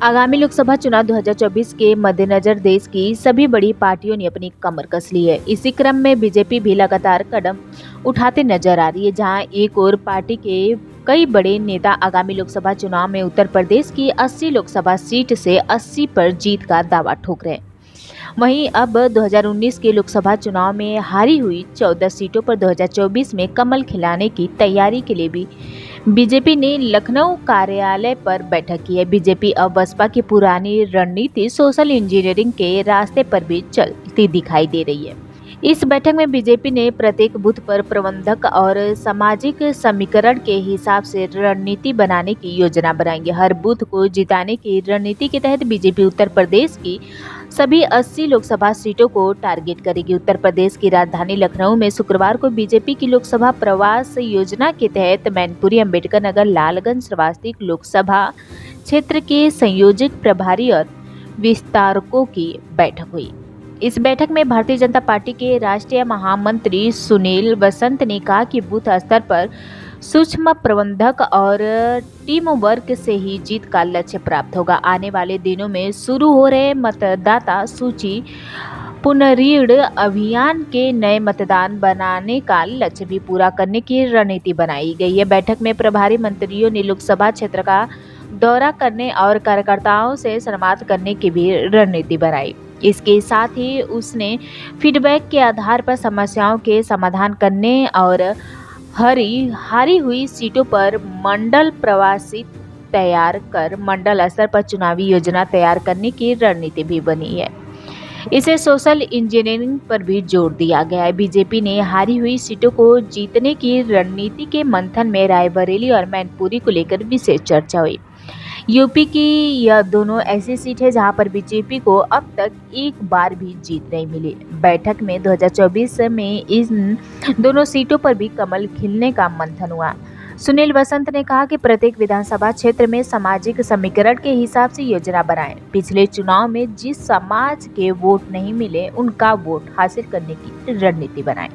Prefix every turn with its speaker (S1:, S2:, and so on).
S1: आगामी लोकसभा चुनाव 2024 के मद्देनजर देश की सभी बड़ी पार्टियों ने अपनी कमर कस ली है। इसी क्रम में बीजेपी भी लगातार कदम उठाते नजर आ रही है, जहां एक और पार्टी के कई बड़े नेता आगामी लोकसभा चुनाव में उत्तर प्रदेश की 80 लोकसभा सीट से 80 पर जीत का दावा ठोक रहे हैं। वहीं अब 2019 के लोकसभा चुनाव में हारी हुई 14 सीटों पर 2024 में कमल खिलाने की तैयारी के लिए भी बीजेपी ने लखनऊ कार्यालय पर बैठक की है। बीजेपी अब बसपा की पुरानी रणनीति सोशल इंजीनियरिंग के रास्ते पर भी चलती दिखाई दे रही है। इस बैठक में बीजेपी ने प्रत्येक बूथ पर प्रबंधक और सामाजिक समीकरण के हिसाब से रणनीति बनाने की योजना बनाएंगे। हर बूथ को जिताने की रणनीति के तहत बीजेपी उत्तर प्रदेश की सभी 80 लोकसभा सीटों को टारगेट करेगी। उत्तर प्रदेश की राजधानी लखनऊ में शुक्रवार को बीजेपी की लोकसभा प्रवास योजना के तहत मैनपुरी, अंबेडकर नगर, लालगंज, श्रावस्ती लोकसभा क्षेत्र के संयोजक, प्रभारी और विस्तारकों की बैठक हुई। इस बैठक में भारतीय जनता पार्टी के राष्ट्रीय महामंत्री सुनील वसंत ने कहा कि बूथ स्तर पर सूक्ष्म प्रबंधक और टीम वर्क से ही जीत का लक्ष्य प्राप्त होगा। आने वाले दिनों में शुरू हो रहे मतदाता सूची पुनरीक्षण अभियान के नए मतदान बनाने का लक्ष्य भी पूरा करने की रणनीति बनाई गई है। बैठक में प्रभारी मंत्रियों ने लोकसभा क्षेत्र का दौरा करने और कार्यकर्ताओं से संवाद करने की भी रणनीति बनाई। इसके साथ ही उसने फीडबैक के आधार पर समस्याओं के समाधान करने और हारी हुई सीटों पर मंडल प्रवासी तैयार कर मंडल स्तर पर चुनावी योजना तैयार करने की रणनीति भी बनी है। इसे सोशल इंजीनियरिंग पर भी जोर दिया गया है। बीजेपी ने हारी हुई सीटों को जीतने की रणनीति के मंथन में रायबरेली और मैनपुरी को लेकर विशेष चर्चा हुई। यूपी की यह दोनों ऐसी सीट है जहां पर बीजेपी को अब तक एक बार भी जीत नहीं मिली। बैठक में 2024 में इन दोनों सीटों पर भी कमल खिलने का मंथन हुआ। सुनील वसंत ने कहा कि प्रत्येक विधानसभा क्षेत्र में सामाजिक समीकरण के हिसाब से योजना बनाएं। पिछले चुनाव में जिस समाज के वोट नहीं मिले उनका वोट हासिल करने की रणनीति बनाएं।